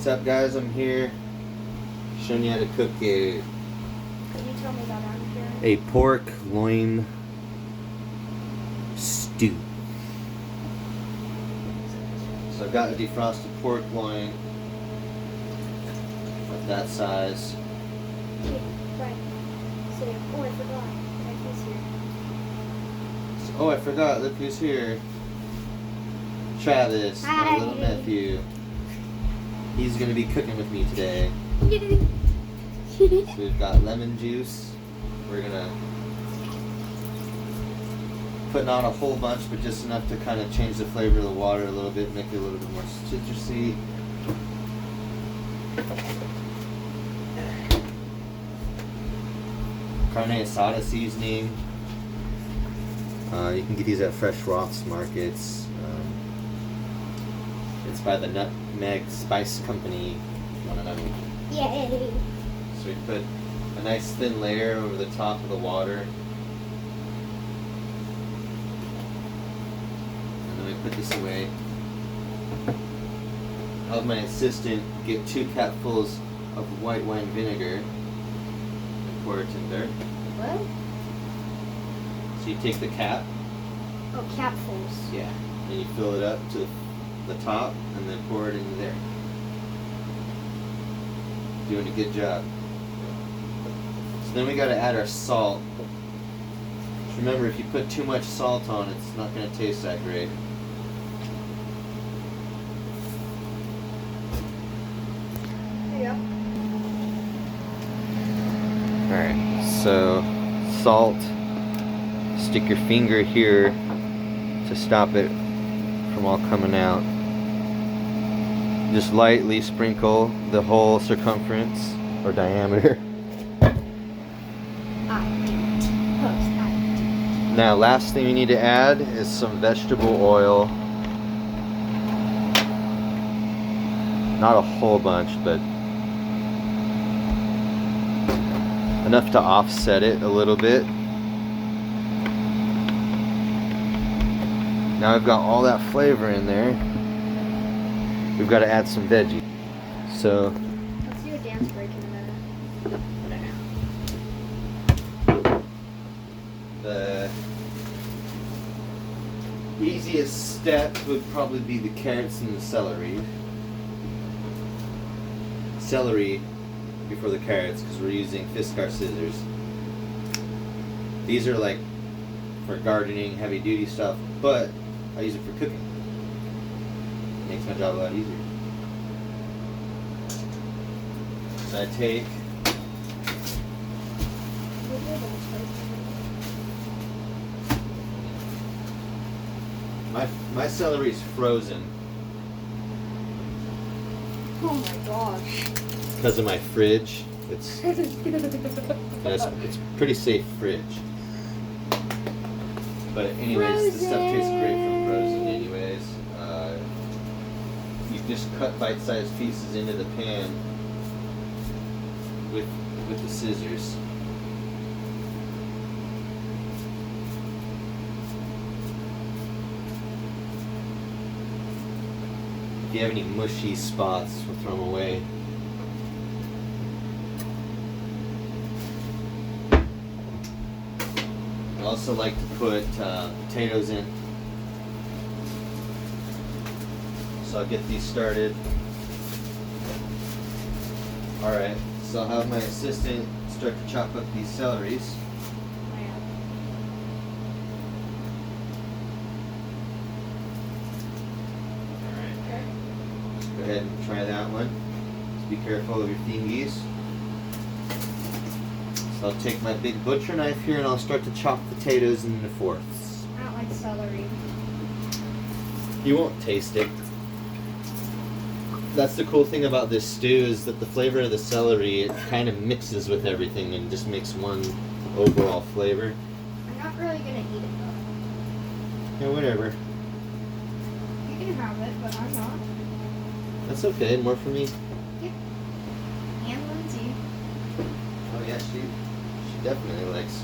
What's up, guys? I'm here showing you how to cook Can you tell me that I'm here? a pork loin stew. So I've got a defrosted pork loin of that size. Hey, right. Say, oh, I forgot. Nephew's here. Oh, I forgot. Look who's here. Travis, Hi. my little nephew. He's gonna be cooking with me today. So we've got lemon juice. We're gonna put not a whole bunch, but just enough to kind of change the flavor of the water a little bit, make it a little bit more citrusy. Carne asada seasoning. You can get these at Fresh Roth's markets. It's by the Nutmeg Spice Company. One of them. Yay. So we put a nice thin layer over the top of the water. And then we put this away. I'll have my assistant get 2 capfuls of white wine vinegar and pour it in there. What? So you take the cap, Oh, capfuls. yeah, and you fill it up to the top and then pour it into there. Doing a good job. So then we got to add our salt. Just remember, if you put too much salt on, it's not going to taste that great. There you go. Alright, so salt. Stick your finger here to stop it from all coming out. Just lightly sprinkle the whole circumference or diameter. Now, last thing we need to add is some vegetable oil. Not a whole bunch, but enough to offset it a little bit. Now I've got all that flavor in there. We've got to add some veggie. So Let's do a dance break in a minute. the easiest step would probably be the carrots and the celery. Celery before the carrots because we're using Fiskar scissors. These are like for gardening, heavy duty stuff, but I use it for cooking. Makes my job a lot easier. So I take my celery's frozen Oh my gosh. because of my fridge. It's pretty safe fridge. But anyways, this stuff tastes great from frozen anyways. You just cut bite-sized pieces into the pan with the scissors. If you have any mushy spots, we'll throw them away. I also like to put potatoes in. So I'll get these started. Alright, so I'll have my assistant start to chop up these celeries. Alright, go ahead and try that one. Just be careful of your fingies. So I'll take my big butcher knife here and I'll start to chop potatoes into fourths. I don't like celery. You won't taste it. That's the cool thing about this stew is that the flavor of the celery, it kind of mixes with everything and just makes one overall flavor. I'm not really gonna eat it though. Yeah, whatever. You can have it, but I'm not. That's okay. More for me. Yep. And Lindsay. Oh yeah, she definitely likes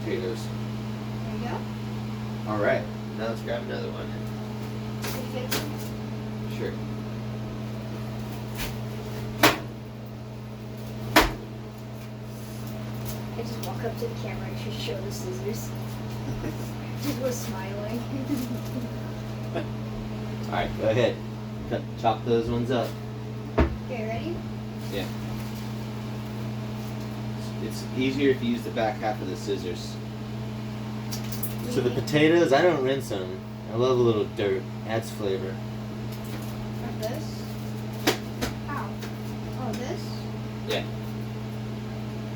potatoes. There you go. All right, now let's grab another one. Did you get some? Sure. I just walk up to the camera and just show the scissors. Just was smiling. Alright, go ahead. Chop those ones up. Okay, ready? Yeah. It's easier if you use the back half of the scissors. So the potatoes, I don't rinse them. I love a little dirt. Adds flavor. Like this? Ow. Oh, this? Yeah.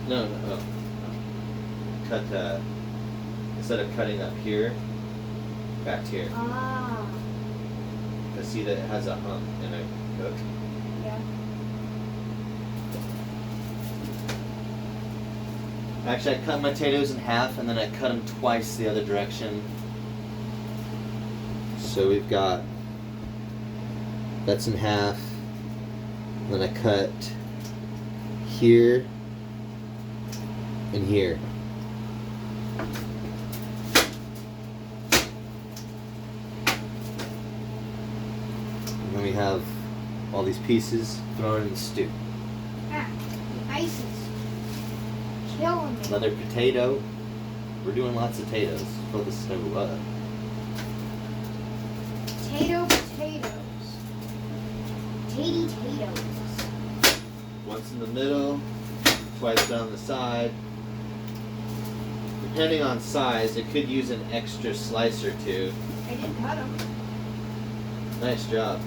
No. Oh. Cut, instead of cutting up here, back to here. Ah. I see that it has a hump and a hook. Yeah. Actually, I cut my potatoes in half and then I cut them twice the other direction. So we've got, that's in half. Then I cut here and here. And then we have all these pieces thrown in the stew. Ah, the ice is killing me. Another potato. We're doing lots of potatoes. Fill the stove up. Potatoes. Potatoes. Once in the middle, twice down the side. Depending on size, it could use an extra slice or two. I did cut them. Nice job.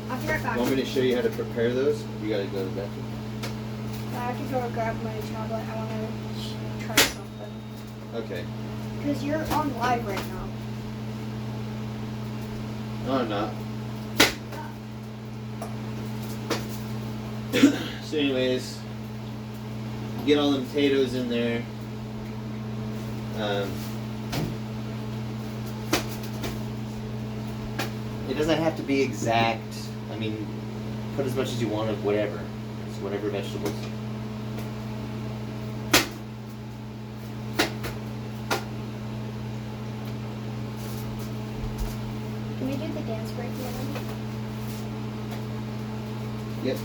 I'll be right back. Want me to show you how to prepare those? You gotta go to the bathroom. I have to go grab my tablet. I want to try something. Okay. Because you're on live right now. No, I'm not. So anyways, get all the potatoes in there. It doesn't have to be exact. I mean, put as much as you want of whatever. Just whatever vegetables. Can we do the dance break again? Yep.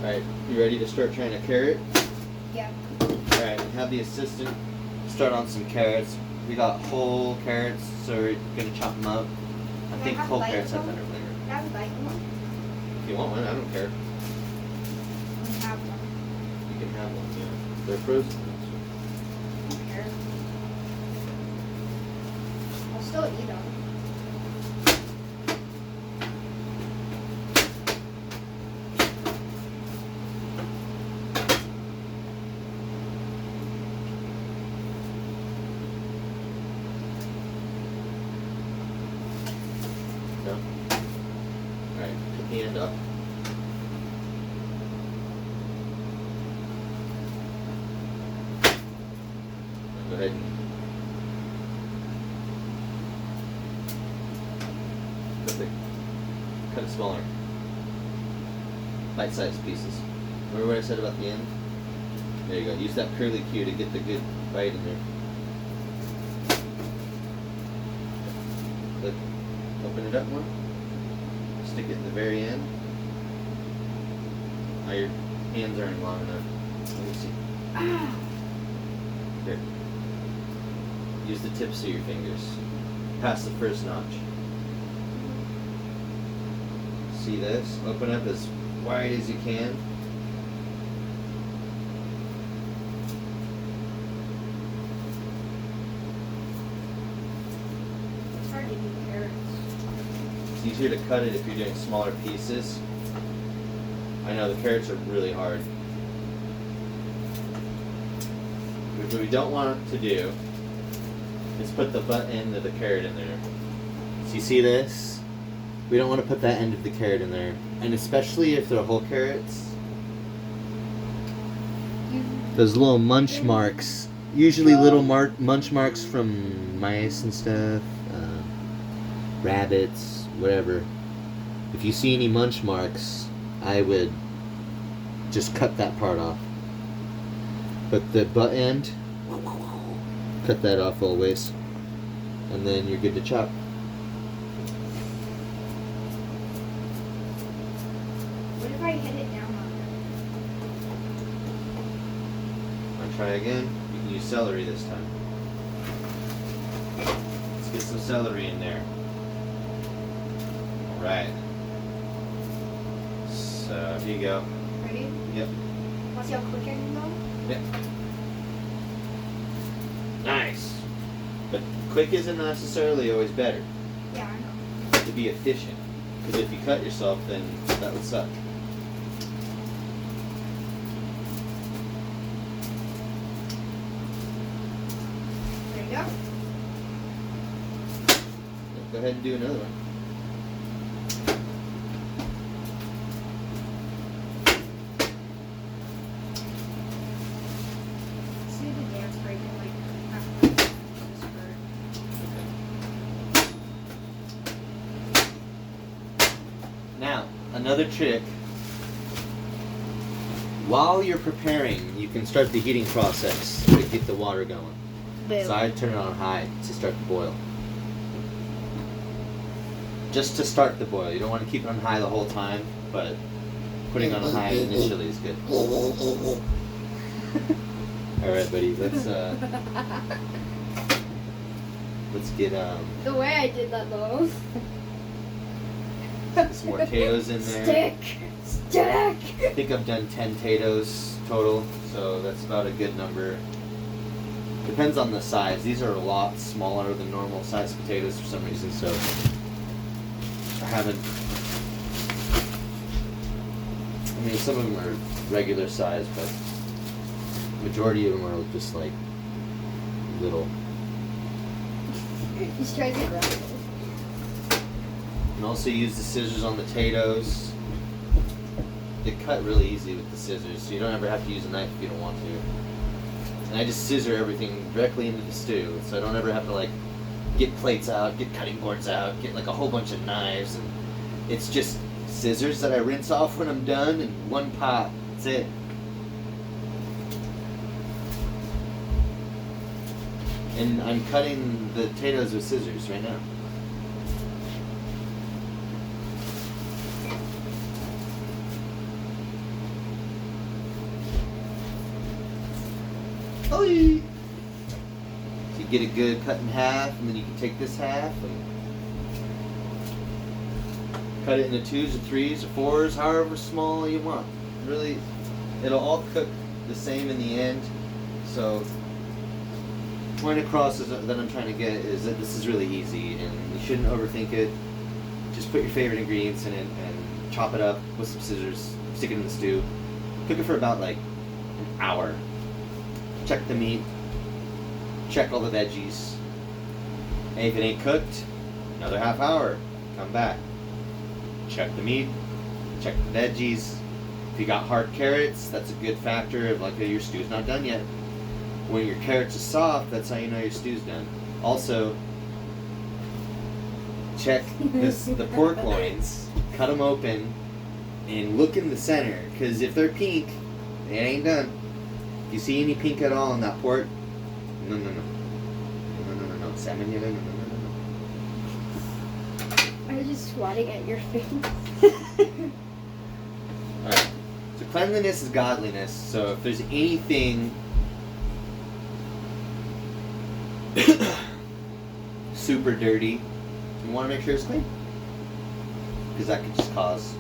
Alright, you ready to start trying a carrot? Yeah. Alright, have the assistant start on some carrots. We got whole carrots, so we're gonna chop them up. I Can I think have whole a bite carrots of have them? better flavor. Can I have a bite one? If you want one, I don't care. I have one. You can have one, yeah. They're frozen. I don't care. I'll still eat them. No? Alright, put the end up. Go ahead and cut it smaller. Bite-sized pieces. Remember what I said about the end? There you go. Use that curly cue to get the good bite in there. Click. Open it up more. Stick it at the very end. Oh, your hands aren't long enough. Let me see. Ah. Here. Use the tips of your fingers. Past the first notch. See this? Open up as wide as you can. It's hard to do carrots. It's easier to cut it if you're doing smaller pieces. I know the carrots are really hard. What we don't want to do is put the butt end of the carrot in there. So you see this? We don't want to put that end of the carrot in there. And especially if they're whole carrots. Those little munch marks. Usually little munch marks from mice and stuff. Rabbits, whatever. If you see any munch marks, I would just cut that part off. But the butt end, cut that off always. And then you're good to chop. What if I hit it down Want to try again? You can use celery this time. Let's get some celery in there. Alright. So, here you go. Ready? Yep. Want to see how quick I can go? Yep. Nice. But quick isn't necessarily always better. Yeah, I know. To be efficient. Because if you cut yourself, then that would suck. There you go. Go ahead and do another one. Let's do the dance break in like after this Now, another trick. While you're preparing, you can start the heating process to get the water going. bird. So I turn it on high to start the boil. Just to start the boil. You don't want to keep it on high the whole time, but putting it on high initially is good. Alright, buddy, let's get The way I did that though. some more potatoes in there. Stick! I think I've done 10 potatoes total, so that's about a good number. Depends on the size. These are a lot smaller than normal sized potatoes for some reason, so I haven't. I mean, some of them are regular size, but majority of them are just like little. He's trying to grab it. And also use the scissors on the potatoes. They cut really easy with the scissors, so you don't ever have to use a knife if you don't want to. And I just scissor everything directly into the stew, so I don't ever have to like get plates out, get cutting boards out, get like a whole bunch of knives, and it's just scissors that I rinse off when I'm done in one pot. That's it. And I'm cutting the potatoes with scissors right now. So you get it good cut in half, and then you can take this half and cut it into 2s or 3s or 4s, however small you want. Really, it'll all cook the same in the end. So, point across that I'm trying to get is that this is really easy, and you shouldn't overthink it. Just put your favorite ingredients in it and chop it up with some scissors, stick it in the stew. Cook it for about like an hour. Check the meat, check all the veggies. And if it ain't cooked, another half hour, come back. Check the meat, check the veggies. If you got hard carrots, that's a good factor of like, your stew's not done yet. When your carrots are soft, that's how you know your stew's done. Also, check the pork loins, cut them open, and look in the center, because if they're pink, it ain't done. If you see any pink at all in that pork, no. Salmon, no. I was just swatting at your face. Alright. So cleanliness is godliness. So if there's anything super dirty, you want to make sure it's clean. Because that could just cause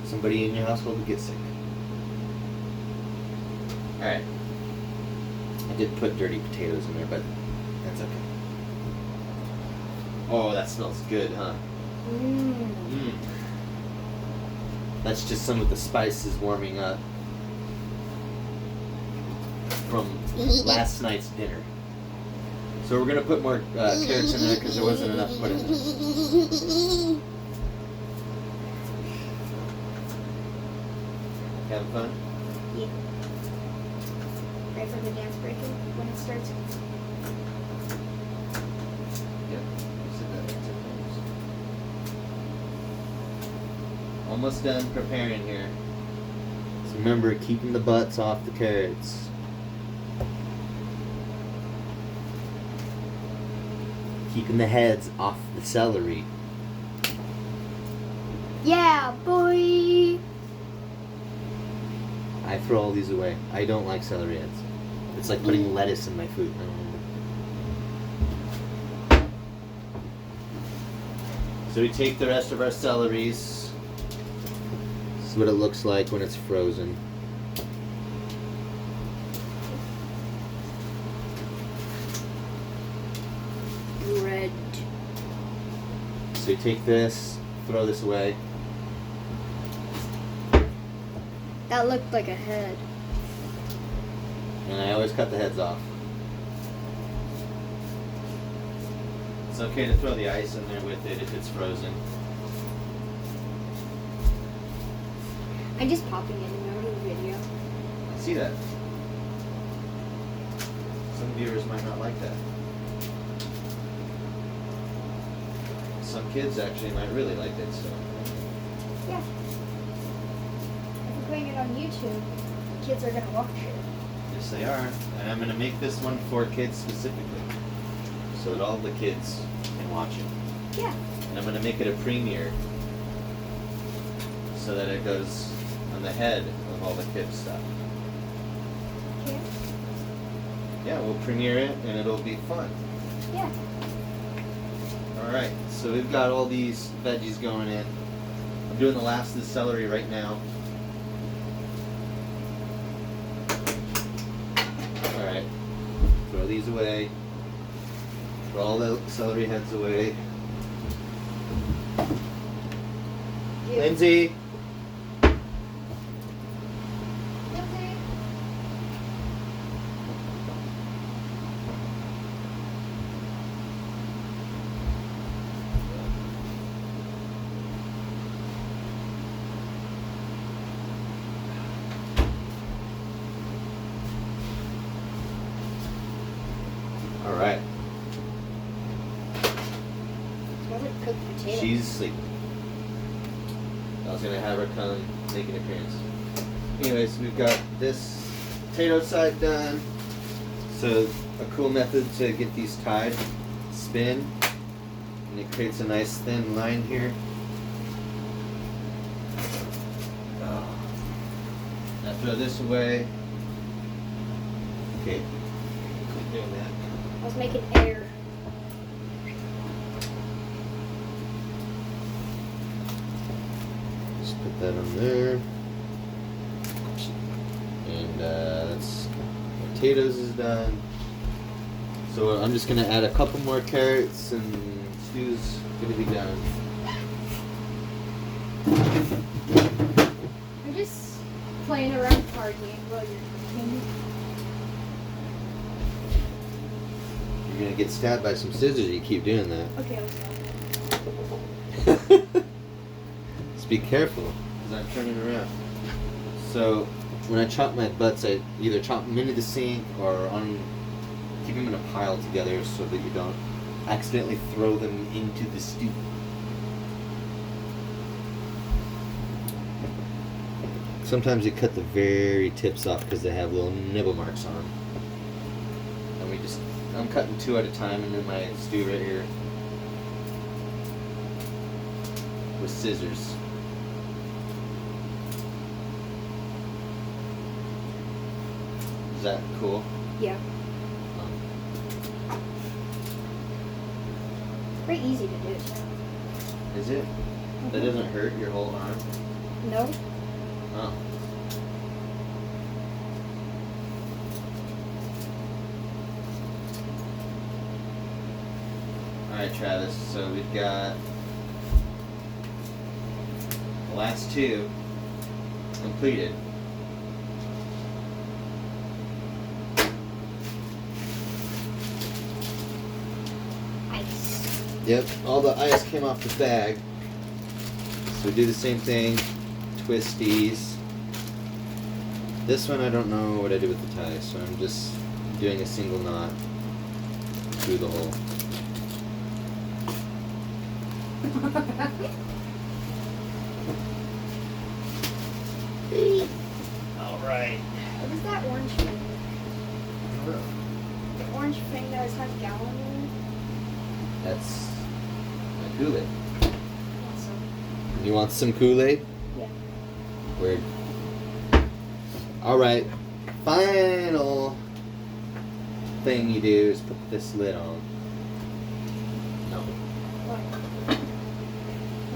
somebody in your household to get sick. Alright. I did put dirty potatoes in there, but that's okay. Oh, that smells good, huh? Mmm. That's just some of the spices warming up from last night's dinner. So we're gonna put more carrots in there because there wasn't enough to put in there. Having fun? Yeah. Ready for the dance break when it starts? Yep. Almost done preparing here. So remember, keeping the butts off the carrots. Keeping the heads off the celery. Yeah, boy! I throw all these away. I don't like celery heads. It's like putting lettuce in my food. So we take the rest of our celeries. This is what it looks like when it's frozen. Red. So you take this, throw this away. That looked like a head. And I always cut the heads off. It's okay to throw the ice in there with it if it's frozen. I'm just popping in and out of the video. I see that. Some viewers might not like that. Some kids actually might really like it, so. Yeah. If we're putting it on YouTube, kids are gonna watch it. Yes, they are. And I'm going to make this one for kids specifically, so that all the kids can watch it. Yeah. And I'm going to make it a premiere, so that it goes on the head of all the kids' stuff. Okay. Yeah, we'll premiere it, and it'll be fun. Yeah. Alright, so we've got all these veggies going in. I'm doing the last of the celery right now. Alright, throw these away. Throw all the celery heads away. Yeah. Lindsay! Alright, Smells like cooked potato. she's sleeping. I was gonna have her come make an appearance. Anyways, we've got this potato side done. So a cool method to get these tied, spin, and it creates a nice thin line here. Now throw this away. Okay, keep doing that. I was making air. Just put that on there. And that's potatoes is done. So I'm just gonna add a couple more carrots and stew's gonna be done. I'm just playing around card game while you're cooking. You're gonna get stabbed by some scissors if you keep doing that. Okay, I'll stop. Just be careful, because I'm turning around. So when I chop my butts, I either chop them into the sink or keep them in a pile together so that you don't accidentally throw them into the stew. Sometimes you cut the very tips off because they have little nibble marks on them. And I'm cutting 2 at a time into my stew right here with scissors. Is that cool? Yeah. Pretty easy to do too. Is it? That doesn't hurt your whole arm? No? Oh. Alright, Travis, so we've got the last 2 completed. Ice. Yep, all the ice came off the bag. So we do the same thing, twist these. This one I don't know what I did with the tie, so I'm just doing a single knot through the hole. Alright. What is that orange thing? The orange thing that has gallon in it? That's my Kool-Aid. Awesome. You want some Kool-Aid? Yeah. Weird. Alright. Final thing you do is put this lid on. No. What?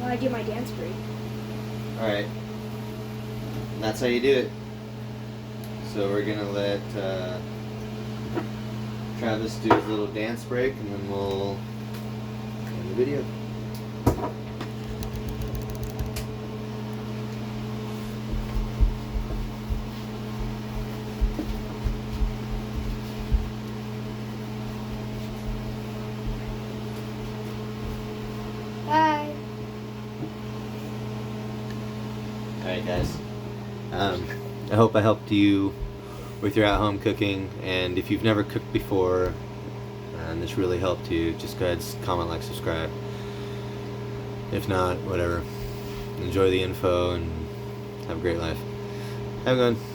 Well, I do my dance break. Alright. And that's how you do it. So we're gonna let Travis do his little dance break, and then we'll end the video. Bye. Alright guys, I hope I helped you with your at-home cooking, and if you've never cooked before and this really helped you, just go ahead and comment, like, subscribe. If not, whatever. Enjoy the info and have a great life. Have a good one.